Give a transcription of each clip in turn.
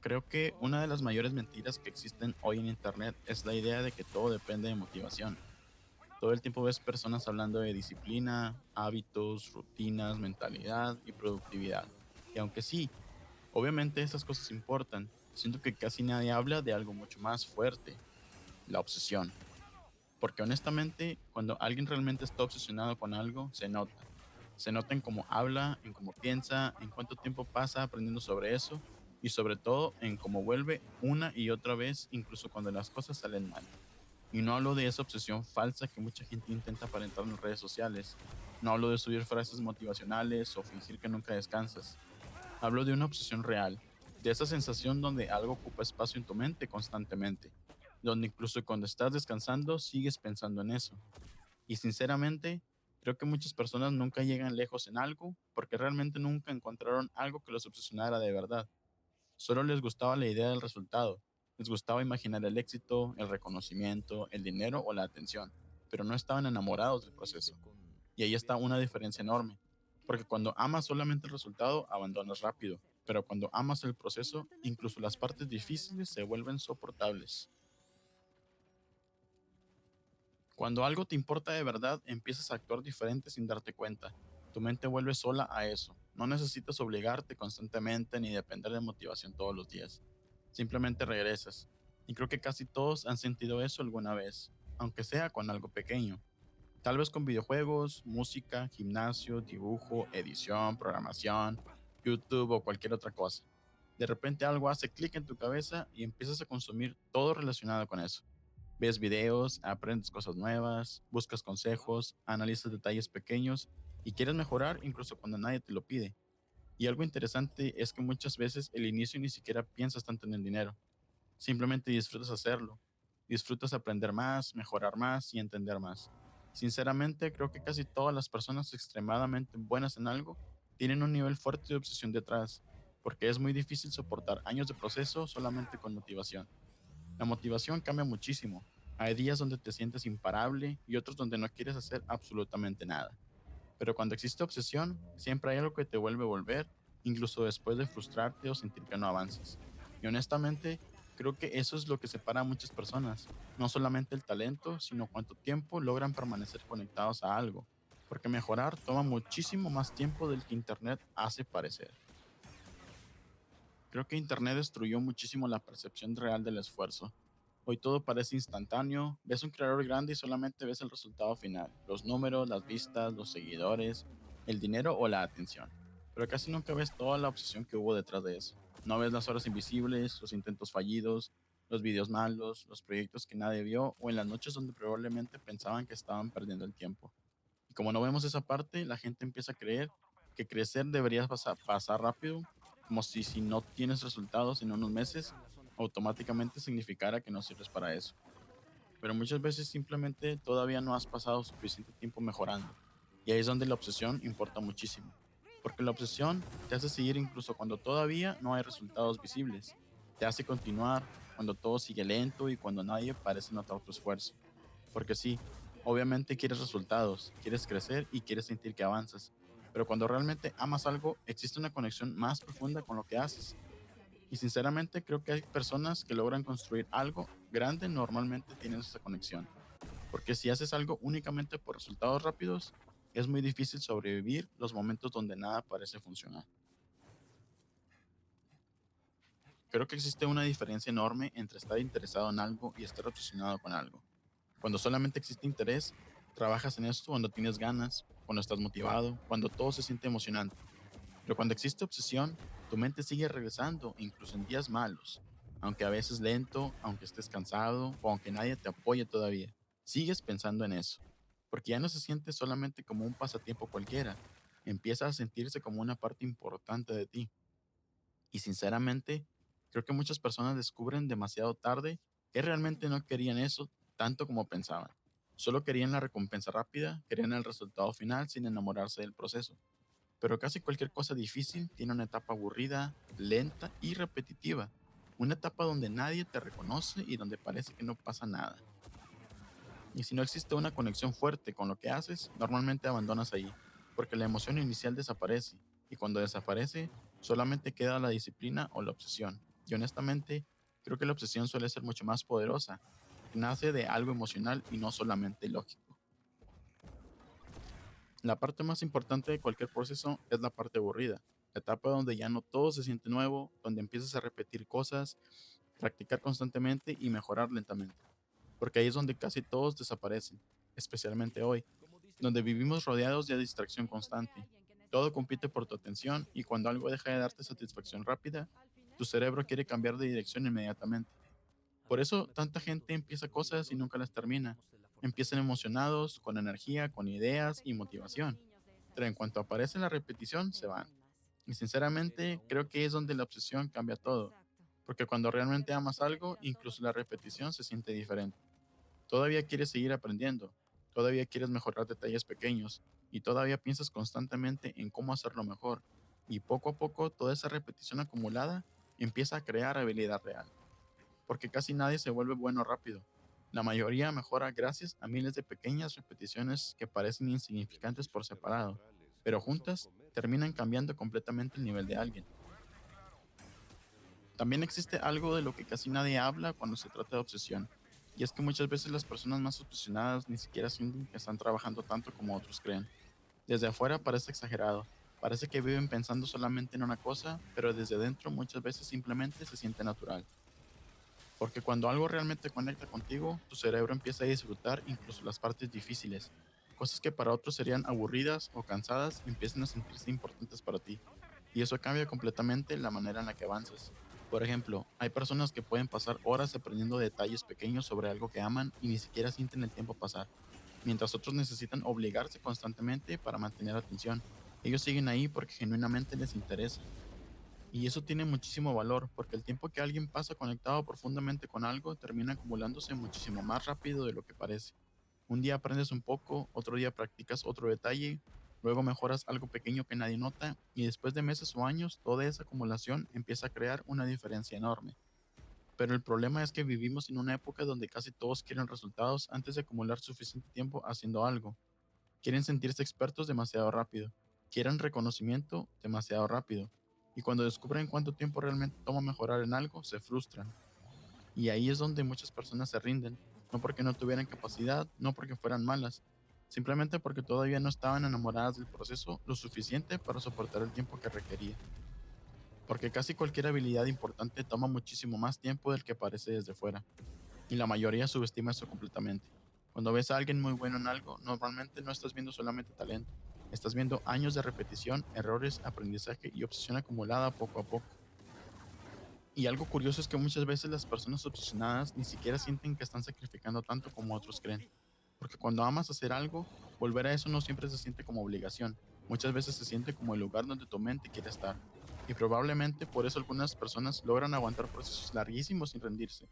Creo que una de las mayores mentiras que existen hoy en Internet es la idea de que todo depende de motivación. Todo el tiempo ves personas hablando de disciplina, hábitos, rutinas, mentalidad y productividad. Y aunque sí, obviamente esas cosas importan, siento que casi nadie habla de algo mucho más fuerte, la obsesión. Porque honestamente, cuando alguien realmente está obsesionado con algo, se nota. Se nota en cómo habla, en cómo piensa, en cuánto tiempo pasa aprendiendo sobre eso y sobre todo en cómo vuelve una y otra vez, incluso cuando las cosas salen mal. Y no hablo de esa obsesión falsa que mucha gente intenta aparentar en redes sociales. No hablo de subir frases motivacionales o fingir que nunca descansas. Hablo de una obsesión real, de esa sensación donde algo ocupa espacio en tu mente constantemente, donde incluso cuando estás descansando sigues pensando en eso. Y sinceramente, creo que muchas personas nunca llegan lejos en algo porque realmente nunca encontraron algo que los obsesionara de verdad. Solo les gustaba la idea del resultado, les gustaba imaginar el éxito, el reconocimiento, el dinero o la atención, pero no estaban enamorados del proceso. Y ahí está una diferencia enorme, porque cuando amas solamente el resultado, abandonas rápido, pero cuando amas el proceso, incluso las partes difíciles se vuelven soportables. Cuando algo te importa de verdad, empiezas a actuar diferente sin darte cuenta. Tu mente vuelve sola a eso. No necesitas obligarte constantemente ni depender de motivación todos los días. Simplemente regresas. Y creo que casi todos han sentido eso alguna vez, aunque sea con algo pequeño. Tal vez con videojuegos, música, gimnasio, dibujo, edición, programación, YouTube o cualquier otra cosa. De repente algo hace clic en tu cabeza y empiezas a consumir todo relacionado con eso. Ves videos, aprendes cosas nuevas, buscas consejos, analizas detalles pequeños y quieres mejorar incluso cuando nadie te lo pide. Y algo interesante es que muchas veces el inicio ni siquiera piensas tanto en el dinero. Simplemente disfrutas hacerlo. Disfrutas aprender más, mejorar más y entender más. Sinceramente, creo que casi todas las personas extremadamente buenas en algo tienen un nivel fuerte de obsesión detrás, porque es muy difícil soportar años de proceso solamente con motivación. La motivación cambia muchísimo. Hay días donde te sientes imparable y otros donde no quieres hacer absolutamente nada. Pero cuando existe obsesión, siempre hay algo que te vuelve a volver, incluso después de frustrarte o sentir que no avanzas. Y honestamente, creo que eso es lo que separa a muchas personas. No solamente el talento, sino cuánto tiempo logran permanecer conectados a algo. Porque mejorar toma muchísimo más tiempo del que Internet hace parecer. Creo que Internet destruyó muchísimo la percepción real del esfuerzo. Hoy todo parece instantáneo, ves un creador grande y solamente ves el resultado final, los números, las vistas, los seguidores, el dinero o la atención. Pero casi nunca ves toda la obsesión que hubo detrás de eso. No ves las horas invisibles, los intentos fallidos, los videos malos, los proyectos que nadie vio o en las noches donde probablemente pensaban que estaban perdiendo el tiempo. Y como no vemos esa parte, la gente empieza a creer que crecer debería pasar rápido, como si no tienes resultados en unos meses, automáticamente significara que no sirves para eso. Pero muchas veces simplemente todavía no has pasado suficiente tiempo mejorando. Y ahí es donde la obsesión importa muchísimo. Porque la obsesión te hace seguir incluso cuando todavía no hay resultados visibles. Te hace continuar cuando todo sigue lento y cuando nadie parece notar tu esfuerzo. Porque sí, obviamente quieres resultados, quieres crecer y quieres sentir que avanzas. Pero cuando realmente amas algo, existe una conexión más profunda con lo que haces. Y sinceramente creo que hay personas que logran construir algo grande normalmente tienen esa conexión. Porque si haces algo únicamente por resultados rápidos, es muy difícil sobrevivir los momentos donde nada parece funcionar. Creo que existe una diferencia enorme entre estar interesado en algo y estar obsesionado con algo. Cuando solamente existe interés, trabajas en esto cuando tienes ganas, cuando estás motivado, cuando todo se siente emocionante. Pero cuando existe obsesión, tu mente sigue regresando, incluso en días malos. Aunque a veces lento, aunque estés cansado o aunque nadie te apoye todavía, sigues pensando en eso. Porque ya no se siente solamente como un pasatiempo cualquiera, empieza a sentirse como una parte importante de ti. Y sinceramente, creo que muchas personas descubren demasiado tarde que realmente no querían eso tanto como pensaban. Solo querían la recompensa rápida, querían el resultado final sin enamorarse del proceso. Pero casi cualquier cosa difícil tiene una etapa aburrida, lenta y repetitiva. Una etapa donde nadie te reconoce y donde parece que no pasa nada. Y si no existe una conexión fuerte con lo que haces, normalmente abandonas ahí, porque la emoción inicial desaparece, y cuando desaparece, solamente queda la disciplina o la obsesión. Y honestamente, creo que la obsesión suele ser mucho más poderosa, porque nace de algo emocional y no solamente lógico. La parte más importante de cualquier proceso es la parte aburrida, la etapa donde ya no todo se siente nuevo, donde empiezas a repetir cosas, practicar constantemente y mejorar lentamente, porque ahí es donde casi todos desaparecen, especialmente hoy, donde vivimos rodeados de distracción constante. Todo compite por tu atención y cuando algo deja de darte satisfacción rápida, tu cerebro quiere cambiar de dirección inmediatamente. Por eso tanta gente empieza cosas y nunca las termina. Empiezan emocionados, con energía, con ideas y motivación, pero en cuanto aparece la repetición, se van. Y sinceramente, creo que es donde la obsesión cambia todo, porque cuando realmente amas algo, incluso la repetición se siente diferente. Todavía quieres seguir aprendiendo, todavía quieres mejorar detalles pequeños y todavía piensas constantemente en cómo hacerlo mejor. Y poco a poco toda esa repetición acumulada empieza a crear habilidad real, porque casi nadie se vuelve bueno rápido. La mayoría mejora gracias a miles de pequeñas repeticiones que parecen insignificantes por separado, pero juntas terminan cambiando completamente el nivel de alguien. También existe algo de lo que casi nadie habla cuando se trata de obsesión, y es que muchas veces las personas más obsesionadas ni siquiera sienten que están trabajando tanto como otros creen. Desde afuera parece exagerado, parece que viven pensando solamente en una cosa, pero desde dentro muchas veces simplemente se siente natural. Porque cuando algo realmente conecta contigo, tu cerebro empieza a disfrutar incluso las partes difíciles. Cosas que para otros serían aburridas o cansadas empiezan a sentirse importantes para ti. Y eso cambia completamente la manera en la que avanzas. Por ejemplo, hay personas que pueden pasar horas aprendiendo detalles pequeños sobre algo que aman y ni siquiera sienten el tiempo pasar, mientras otros necesitan obligarse constantemente para mantener atención. Ellos siguen ahí porque genuinamente les interesa. Y eso tiene muchísimo valor, porque el tiempo que alguien pasa conectado profundamente con algo termina acumulándose muchísimo más rápido de lo que parece. Un día aprendes un poco, otro día practicas otro detalle, luego mejoras algo pequeño que nadie nota, y después de meses o años, toda esa acumulación empieza a crear una diferencia enorme. Pero el problema es que vivimos en una época donde casi todos quieren resultados antes de acumular suficiente tiempo haciendo algo. Quieren sentirse expertos demasiado rápido. Quieren reconocimiento demasiado rápido. Y cuando descubren cuánto tiempo realmente toma mejorar en algo, se frustran. Y ahí es donde muchas personas se rinden. No porque no tuvieran capacidad, no porque fueran malas. Simplemente porque todavía no estaban enamoradas del proceso lo suficiente para soportar el tiempo que requería. Porque casi cualquier habilidad importante toma muchísimo más tiempo del que parece desde fuera. Y la mayoría subestima eso completamente. Cuando ves a alguien muy bueno en algo, normalmente no estás viendo solamente talento, estás viendo años de repetición, errores, aprendizaje y obsesión acumulada poco a poco. Y algo curioso es que muchas veces las personas obsesionadas ni siquiera sienten que están sacrificando tanto como otros creen. Porque cuando amas hacer algo, volver a eso no siempre se siente como obligación. Muchas veces se siente como el lugar donde tu mente quiere estar. Y probablemente por eso algunas personas logran aguantar procesos larguísimos sin rendirse.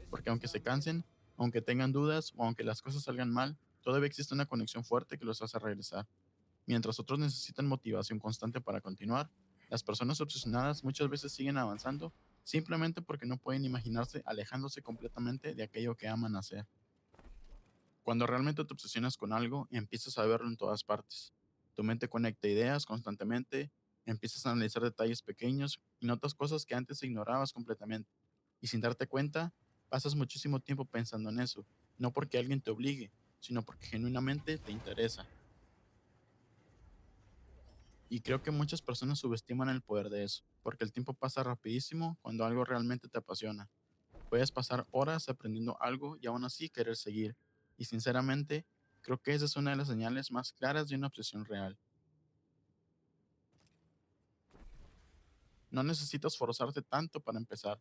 Porque aunque se cansen, aunque tengan dudas o aunque las cosas salgan mal, todavía existe una conexión fuerte que los hace regresar. Mientras otros necesitan motivación constante para continuar, las personas obsesionadas muchas veces siguen avanzando simplemente porque no pueden imaginarse alejándose completamente de aquello que aman hacer. Cuando realmente te obsesionas con algo, empiezas a verlo en todas partes. Tu mente conecta ideas constantemente, empiezas a analizar detalles pequeños y notas cosas que antes ignorabas completamente. Y sin darte cuenta, pasas muchísimo tiempo pensando en eso, no porque alguien te obligue, sino porque genuinamente te interesa. Y creo que muchas personas subestiman el poder de eso, porque el tiempo pasa rapidísimo cuando algo realmente te apasiona. Puedes pasar horas aprendiendo algo y aún así querer seguir. Y sinceramente, creo que esa es una de las señales más claras de una obsesión real. No necesitas forzarte tanto para empezar.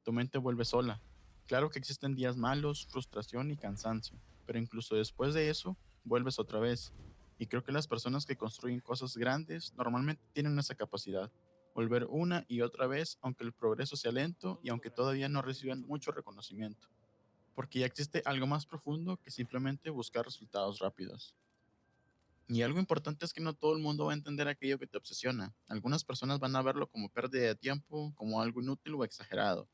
Tu mente vuelve sola. Claro que existen días malos, frustración y cansancio, pero incluso después de eso, vuelves otra vez. Y creo que las personas que construyen cosas grandes normalmente tienen esa capacidad. Volver una y otra vez, aunque el progreso sea lento y aunque todavía no reciban mucho reconocimiento, porque ya existe algo más profundo que simplemente buscar resultados rápidos. Y algo importante es que no todo el mundo va a entender aquello que te obsesiona. Algunas personas van a verlo como pérdida de tiempo, como algo inútil o exagerado.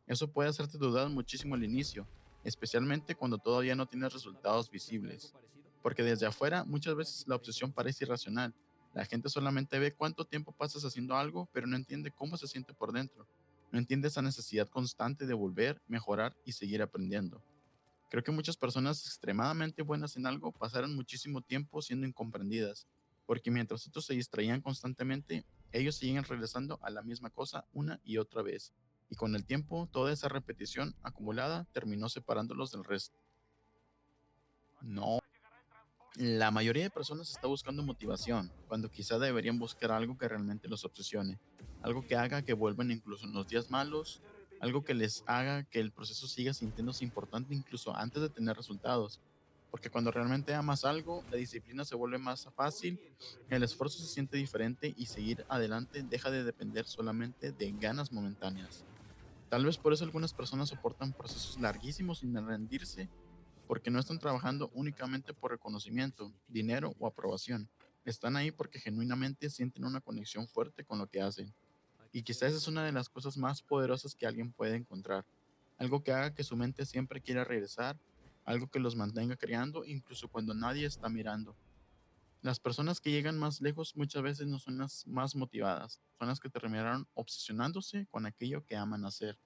Eso puede hacerte dudar muchísimo al inicio, especialmente cuando todavía no tienes resultados visibles. Porque desde afuera muchas veces la obsesión parece irracional. La gente solamente ve cuánto tiempo pasas haciendo algo, pero no entiende cómo se siente por dentro. No entiende esa necesidad constante de volver, mejorar y seguir aprendiendo. Creo que muchas personas extremadamente buenas en algo pasaron muchísimo tiempo siendo incomprendidas, porque mientras otros se distraían constantemente, ellos seguían regresando a la misma cosa una y otra vez. Y con el tiempo, toda esa repetición acumulada terminó separándolos del resto. No, la mayoría de personas está buscando motivación, cuando quizá deberían buscar algo que realmente los obsesione, algo que haga que vuelvan incluso en los días malos, algo que les haga que el proceso siga sintiéndose importante incluso antes de tener resultados. Porque cuando realmente amas algo, la disciplina se vuelve más fácil, el esfuerzo se siente diferente y seguir adelante deja de depender solamente de ganas momentáneas. Tal vez por eso algunas personas soportan procesos larguísimos sin rendirse porque no están trabajando únicamente por reconocimiento, dinero o aprobación. Están ahí porque genuinamente sienten una conexión fuerte con lo que hacen. Y quizás esa es una de las cosas más poderosas que alguien puede encontrar. Algo que haga que su mente siempre quiera regresar, algo que los mantenga creando incluso cuando nadie está mirando. Las personas que llegan más lejos muchas veces no son las más motivadas, son las que terminaron obsesionándose con aquello que aman hacer.